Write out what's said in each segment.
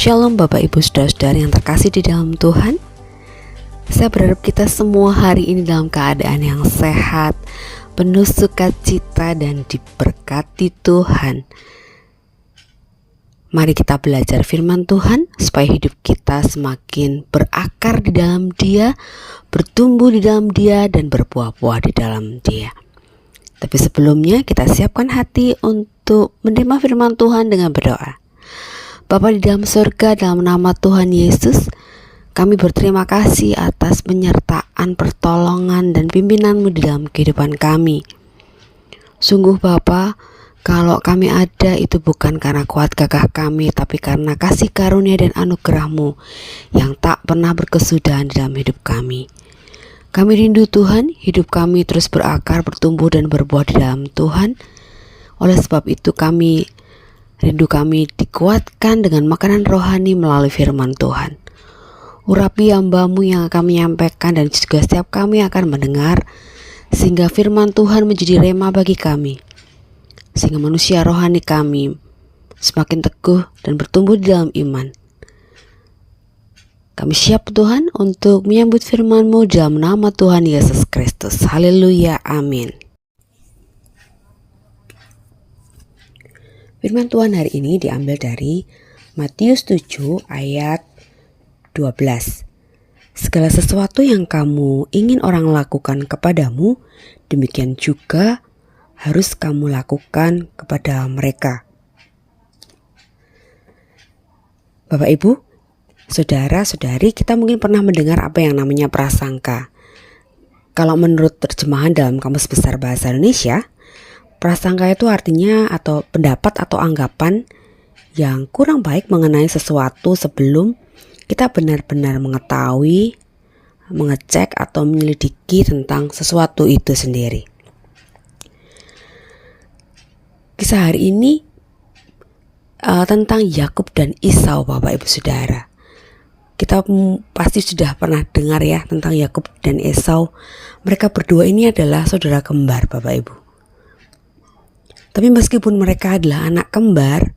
Shalom Bapak Ibu Saudara-saudara yang terkasih di dalam Tuhan. Saya berharap kita semua hari ini dalam keadaan yang sehat, penuh sukacita dan diberkati Tuhan. Mari kita belajar firman Tuhan supaya hidup kita semakin berakar di dalam Dia, bertumbuh di dalam Dia, dan berbuah-buah di dalam Dia. Tapi sebelumnya kita siapkan hati untuk menerima firman Tuhan dengan berdoa. Bapa di dalam surga, dalam nama Tuhan Yesus, kami berterima kasih atas penyertaan, pertolongan, dan pimpinanmu di dalam kehidupan kami. Sungguh Bapa, kalau kami ada itu bukan karena kuat gagah kami, tapi karena kasih karunia dan anugerah-Mu yang tak pernah berkesudahan di dalam hidup kami. Kami rindu Tuhan, hidup kami terus berakar, bertumbuh, dan berbuah di dalam Tuhan. Oleh sebab itu rindu kami dikuatkan dengan makanan rohani melalui firman Tuhan. Urapi hamba-Mu yang kami menyampaikan dan juga setiap kami akan mendengar, sehingga firman Tuhan menjadi rema bagi kami, sehingga manusia rohani kami semakin teguh dan bertumbuh di dalam iman. Kami siap Tuhan untuk menyambut firman-Mu dalam nama Tuhan Yesus Kristus. Haleluya, amin. Firman Tuhan hari ini diambil dari Matius 7 ayat 12. Segala sesuatu yang kamu ingin orang lakukan kepadamu, demikian juga harus kamu lakukan kepada mereka. Bapak Ibu, saudara-saudari, kita mungkin pernah mendengar apa yang namanya prasangka. Kalau menurut terjemahan dalam Kamus Besar Bahasa Indonesia, prasangka itu artinya atau pendapat atau anggapan yang kurang baik mengenai sesuatu sebelum kita benar-benar mengetahui, mengecek atau menyelidiki tentang sesuatu itu sendiri. Kisah hari ini tentang Yakub dan Esau, Bapak Ibu Saudara. Kita pasti sudah pernah dengar ya tentang Yakub dan Esau. Mereka berdua ini adalah saudara kembar, Bapak Ibu. Tapi meskipun mereka adalah anak kembar,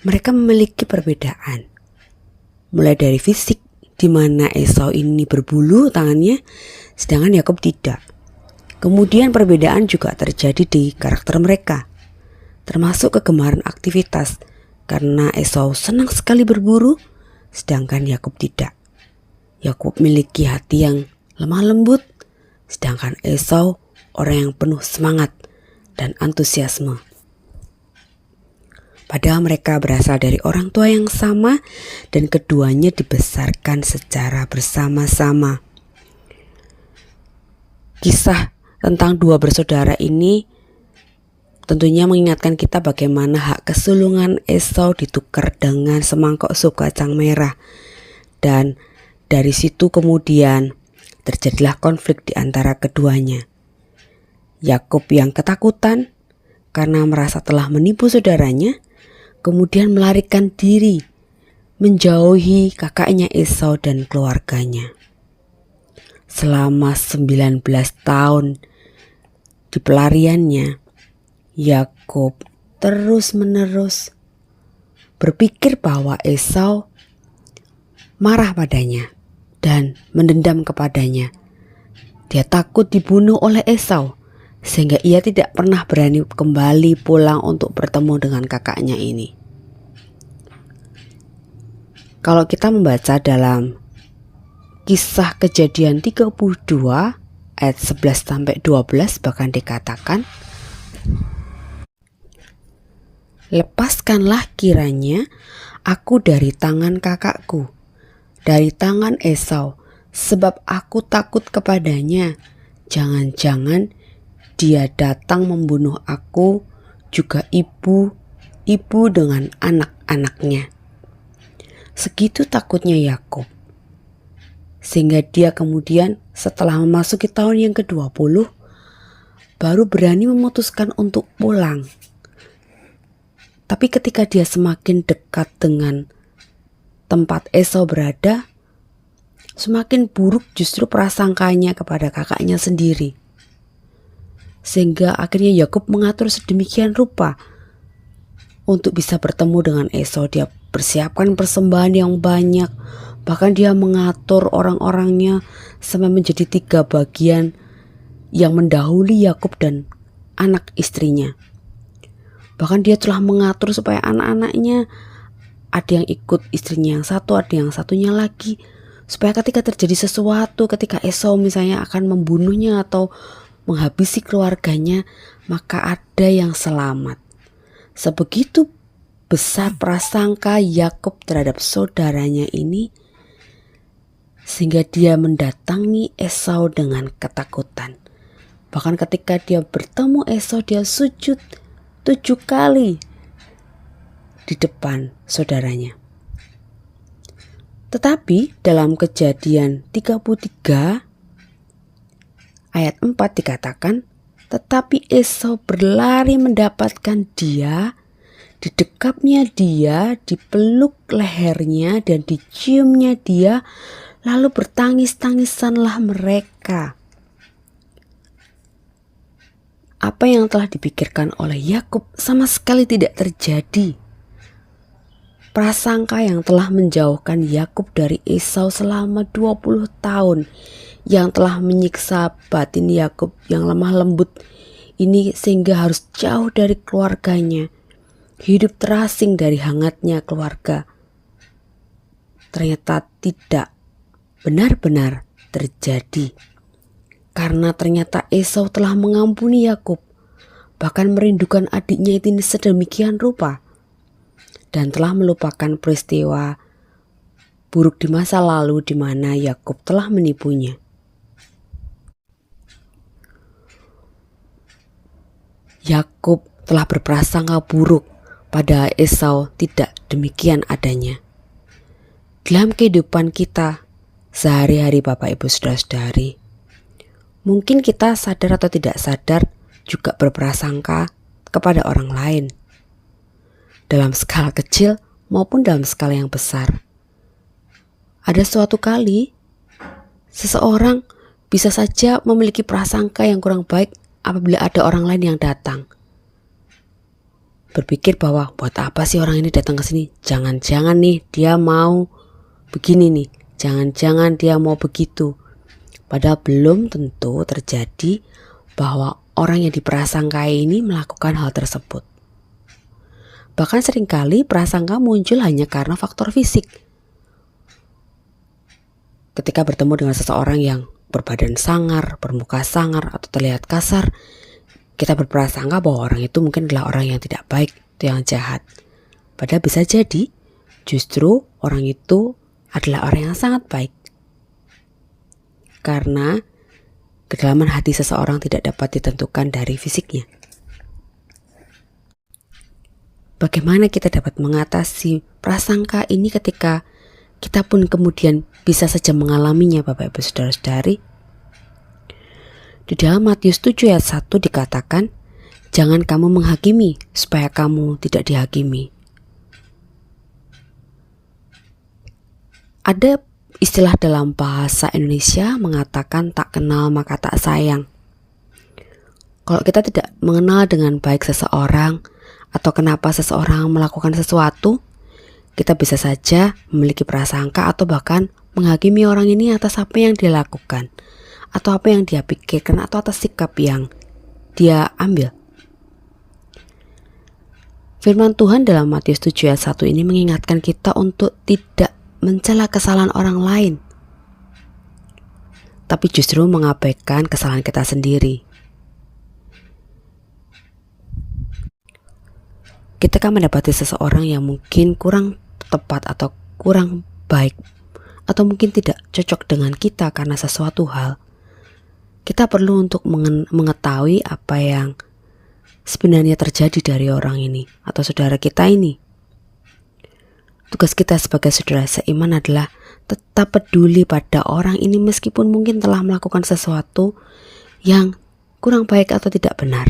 mereka memiliki perbedaan. Mulai dari fisik, di mana Esau ini berbulu tangannya, sedangkan Yakub tidak. Kemudian perbedaan juga terjadi di karakter mereka, termasuk kegemaran aktivitas, karena Esau senang sekali berburu, sedangkan Yakub tidak. Yakub memiliki hati yang lemah lembut, sedangkan Esau orang yang penuh semangat dan antusiasme. Padahal mereka berasal dari orang tua yang sama dan keduanya dibesarkan secara bersama-sama. Kisah tentang dua bersaudara ini tentunya mengingatkan kita bagaimana hak kesulungan Esau ditukar dengan semangkok sup kacang merah. Dan dari situ kemudian terjadilah konflik di antara keduanya. Yakub yang ketakutan karena merasa telah menipu saudaranya, kemudian melarikan diri menjauhi kakaknya Esau dan keluarganya. Selama 19 tahun di pelariannya, Yakub terus-menerus berpikir bahwa Esau marah padanya dan mendendam kepadanya. Dia takut dibunuh oleh Esau, sehingga ia tidak pernah berani kembali pulang untuk bertemu dengan kakaknya ini. Kalau kita membaca dalam Kisah Kejadian 32 ayat 11-12 bahkan dikatakan, lepaskanlah kiranya aku dari tangan kakakku, dari tangan Esau, sebab aku takut kepadanya. Jangan-jangan dia datang membunuh aku, juga ibu dengan anak-anaknya. Segitu takutnya Yakub, sehingga dia kemudian setelah memasuki tahun yang ke-20, baru berani memutuskan untuk pulang. Tapi ketika dia semakin dekat dengan tempat Esau berada, semakin buruk justru prasangkanya kepada kakaknya sendiri. Sehingga akhirnya Yakub mengatur sedemikian rupa untuk bisa bertemu dengan Esau. Dia persiapkan persembahan yang banyak, bahkan dia mengatur orang-orangnya sampai menjadi 3 bagian yang mendahului Yakub dan anak istrinya. Bahkan dia telah mengatur supaya anak-anaknya ada yang ikut istrinya yang satu, ada yang satunya lagi, supaya ketika terjadi sesuatu, ketika Esau misalnya akan membunuhnya atau menghabisi keluarganya, maka ada yang selamat. Sebegitu besar prasangka Yakub terhadap saudaranya ini, sehingga dia mendatangi Esau dengan ketakutan. Bahkan ketika dia bertemu Esau, dia sujud 7 kali di depan saudaranya. Tetapi dalam Kejadian 33 ayat 4 dikatakan, tetapi Esau berlari mendapatkan dia, didekapnya dia, dipeluk lehernya dan diciumnya dia, lalu bertangis-tangisanlah mereka. Apa yang telah dipikirkan oleh Yakub sama sekali tidak terjadi. Prasangka yang telah menjauhkan Yakub dari Esau selama 20 tahun, yang telah menyiksa batin Yakub yang lemah lembut ini sehingga harus jauh dari keluarganya, hidup terasing dari hangatnya keluarga, ternyata tidak benar-benar terjadi. Karena ternyata Esau telah mengampuni Yakub, bahkan merindukan adiknya itu sedemikian rupa, dan telah melupakan peristiwa buruk di masa lalu di mana Yakub telah menipunya. Yakub telah berprasangka buruk, pada Esau tidak demikian adanya. Dalam kehidupan kita sehari-hari Bapak Ibu Saudara-saudari, mungkin kita sadar atau tidak sadar juga berprasangka kepada orang lain, dalam skala kecil maupun dalam skala yang besar. Ada suatu kali seseorang bisa saja memiliki prasangka yang kurang baik apabila ada orang lain yang datang. Berpikir bahwa buat apa sih orang ini datang ke sini? Jangan-jangan nih dia mau begini nih, jangan-jangan dia mau begitu. Padahal belum tentu terjadi bahwa orang yang diprasangkai ini melakukan hal tersebut. Bahkan seringkali prasangka muncul hanya karena faktor fisik. Ketika bertemu dengan seseorang yang berbadan sangar, bermuka sangar, atau terlihat kasar, kita berprasangka bahwa orang itu mungkin adalah orang yang tidak baik, itu yang jahat. Padahal bisa jadi justru orang itu adalah orang yang sangat baik. Karena kedalaman hati seseorang tidak dapat ditentukan dari fisiknya. Bagaimana kita dapat mengatasi prasangka ini ketika kita pun kemudian bisa saja mengalaminya Bapak Ibu Saudara-saudari? Di dalam Matius 7 ayat 1 dikatakan, jangan kamu menghakimi supaya kamu tidak dihakimi. Ada istilah dalam bahasa Indonesia mengatakan tak kenal maka tak sayang. Kalau kita tidak mengenal dengan baik seseorang atau kenapa seseorang melakukan sesuatu, kita bisa saja memiliki prasangka atau bahkan menghakimi orang ini atas apa yang dia lakukan, atau apa yang dia pikirkan, atau atas sikap yang dia ambil. Firman Tuhan dalam Matius 7 ayat 1 ini mengingatkan kita untuk tidak mencela kesalahan orang lain, tapi justru mengabaikan kesalahan kita sendiri. Kita akan mendapati seseorang yang mungkin kurang tepat atau kurang baik, atau mungkin tidak cocok dengan kita karena sesuatu hal. Kita perlu untuk mengetahui apa yang sebenarnya terjadi dari orang ini atau saudara kita ini. Tugas kita sebagai saudara seiman adalah tetap peduli pada orang ini meskipun mungkin telah melakukan sesuatu yang kurang baik atau tidak benar.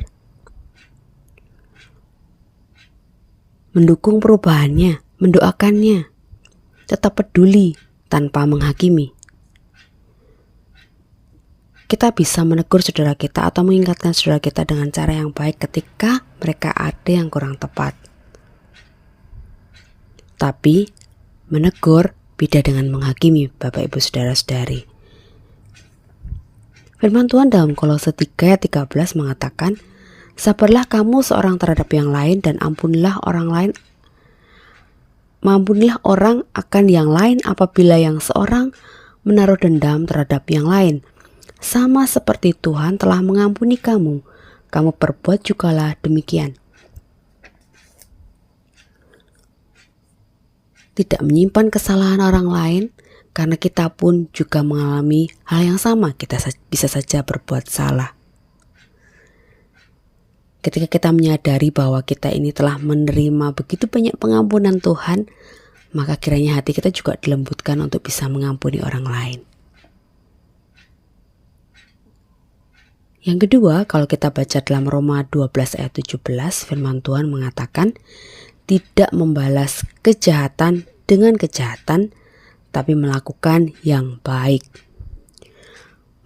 Mendukung perubahannya, mendoakannya, tetap peduli tanpa menghakimi. Kita bisa menegur saudara kita atau mengingatkan saudara kita dengan cara yang baik ketika mereka ada yang kurang tepat. Tapi menegur beda dengan menghakimi, Bapak Ibu Saudara-saudari. Firman Tuhan dalam Kolose 3 ayat 13 mengatakan, sabarlah kamu seorang terhadap yang lain dan mampunilah orang akan yang lain apabila yang seorang menaruh dendam terhadap yang lain. Sama seperti Tuhan telah mengampuni kamu, kamu perbuat jugalah demikian. Tidak menyimpan kesalahan orang lain, karena kita pun juga mengalami hal yang sama. Kita bisa saja berbuat salah. Ketika kita menyadari bahwa kita ini telah menerima begitu banyak pengampunan Tuhan, maka kiranya hati kita juga dilembutkan untuk bisa mengampuni orang lain. Yang kedua, kalau kita baca dalam Roma 12 ayat 17, firman Tuhan mengatakan, tidak membalas kejahatan dengan kejahatan, tapi melakukan yang baik.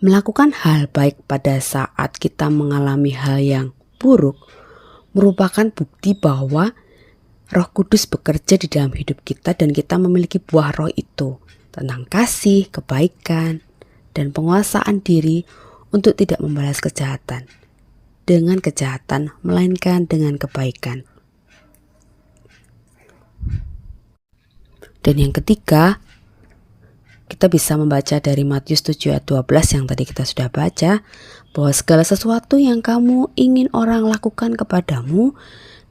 Melakukan hal baik pada saat kita mengalami hal yang buruk merupakan bukti bahwa Roh Kudus bekerja di dalam hidup kita dan kita memiliki buah roh itu tentang kasih, kebaikan, dan penguasaan diri untuk tidak membalas kejahatan dengan kejahatan, melainkan dengan kebaikan. Dan yang ketiga, kita bisa membaca dari Matius 7 ayat 12 yang tadi kita sudah baca, bahwa segala sesuatu yang kamu ingin orang lakukan kepadamu,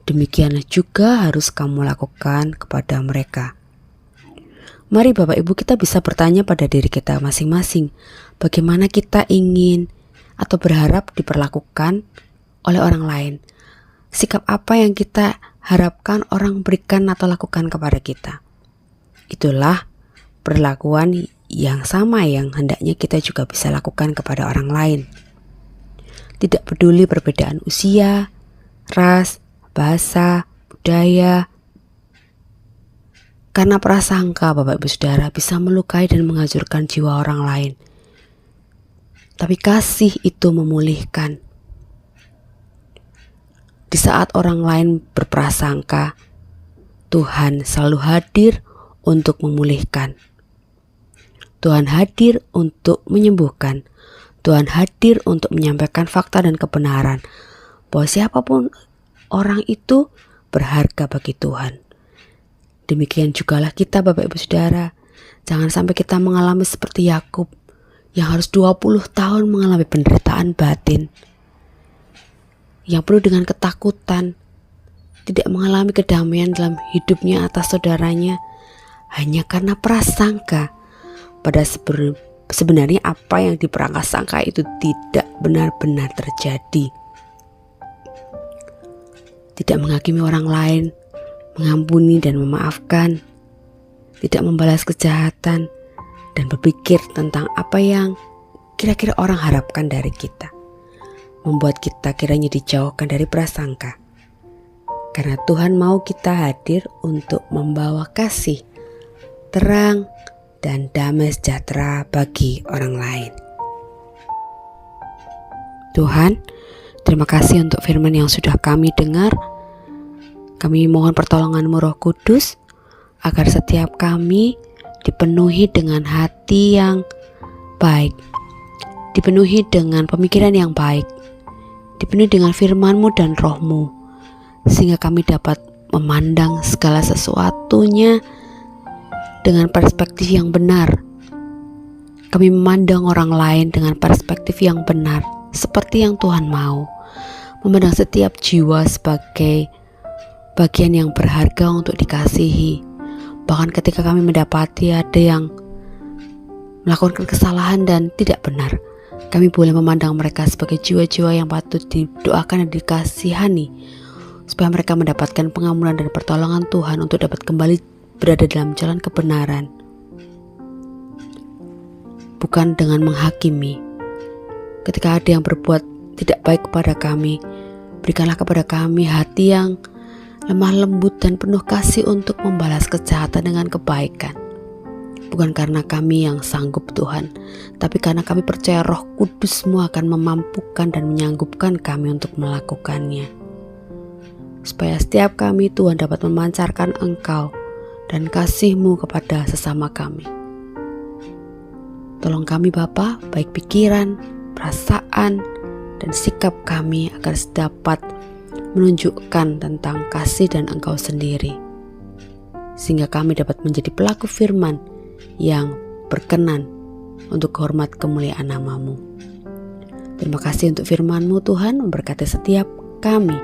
demikianlah juga harus kamu lakukan kepada mereka. Mari Bapak Ibu, kita bisa bertanya pada diri kita masing-masing, bagaimana kita ingin atau berharap diperlakukan oleh orang lain. Sikap apa yang kita harapkan orang berikan atau lakukan kepada kita. Itulah perlakuan yang sama yang hendaknya kita juga bisa lakukan kepada orang lain. Tidak peduli perbedaan usia, ras, bahasa, budaya. Karena prasangka, Bapak Ibu Saudara, bisa melukai dan menghancurkan jiwa orang lain. Tapi kasih itu memulihkan. Di saat orang lain berprasangka, Tuhan selalu hadir untuk memulihkan. Tuhan hadir untuk menyembuhkan. Tuhan hadir untuk menyampaikan fakta dan kebenaran bahwa siapapun orang itu berharga bagi Tuhan. Demikian jugalah kita, Bapak Ibu Saudara. Jangan sampai kita mengalami seperti Yakub yang harus 20 tahun mengalami penderitaan batin, yang penuh dengan ketakutan, tidak mengalami kedamaian dalam hidupnya atas saudaranya, hanya karena prasangka pada sebenarnya apa yang diprasangka itu tidak benar-benar terjadi. Tidak menghakimi orang lain, mengampuni dan memaafkan, tidak membalas kejahatan, dan berpikir tentang apa yang kira-kira orang harapkan dari kita, membuat kita kiranya dijauhkan dari prasangka. Karena Tuhan mau kita hadir untuk membawa kasih, terang, dan damai sejahtera bagi orang lain. Tuhan, terima kasih untuk firman yang sudah kami dengar. Kami mohon pertolongan-Mu Roh Kudus, agar setiap kami dipenuhi dengan hati yang baik, dipenuhi dengan pemikiran yang baik, dipenuhi dengan firman-Mu dan Roh-Mu, sehingga kami dapat memandang segala sesuatunya dengan perspektif yang benar. Kami memandang orang lain dengan perspektif yang benar, seperti yang Tuhan mau. Memandang setiap jiwa sebagai bagian yang berharga untuk dikasihi. Bahkan ketika kami mendapati ada yang melakukan kesalahan dan tidak benar, kami boleh memandang mereka sebagai jiwa-jiwa yang patut didoakan dan dikasihani, supaya mereka mendapatkan pengampunan dan pertolongan Tuhan untuk dapat kembali berada dalam jalan kebenaran, bukan dengan menghakimi. Ketika ada yang berbuat tidak baik kepada kami, berikanlah kepada kami hati yang lemah lembut dan penuh kasih untuk membalas kejahatan dengan kebaikan. Bukan karena kami yang sanggup Tuhan, tapi karena kami percaya Roh Kudus-Mu akan memampukan dan menyanggupkan kami untuk melakukannya. Supaya setiap kami Tuhan dapat memancarkan Engkau dan kasih-Mu kepada sesama kami. Tolong kami Bapa, baik pikiran, perasaan, dan sikap kami agar dapat menunjukkan tentang kasih dan Engkau sendiri, sehingga kami dapat menjadi pelaku firman yang berkenan untuk hormat kemuliaan nama-Mu. Terima kasih untuk firman-Mu Tuhan, memberkati setiap kami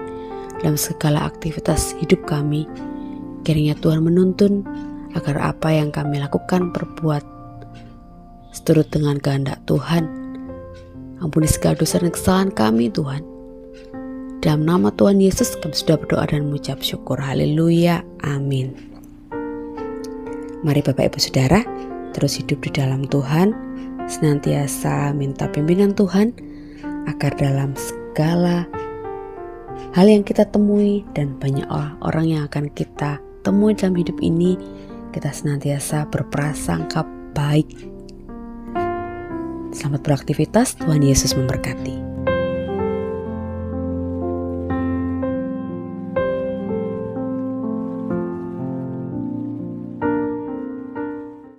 dalam segala aktivitas hidup kami. Kiranya Tuhan menuntun agar apa yang kami lakukan berbuat seturut dengan kehendak Tuhan. Ampuni segala dosa dan kesalahan kami Tuhan. Dalam nama Tuhan Yesus kami sudah berdoa dan mengucap syukur. Haleluya, amin. Mari Bapak Ibu Saudara terus hidup di dalam Tuhan, senantiasa minta pimpinan Tuhan agar dalam segala hal yang kita temui dan banyak orang yang akan kita temui dalam hidup ini, kita senantiasa berprasangka baik. Selamat beraktivitas, Tuhan Yesus memberkati.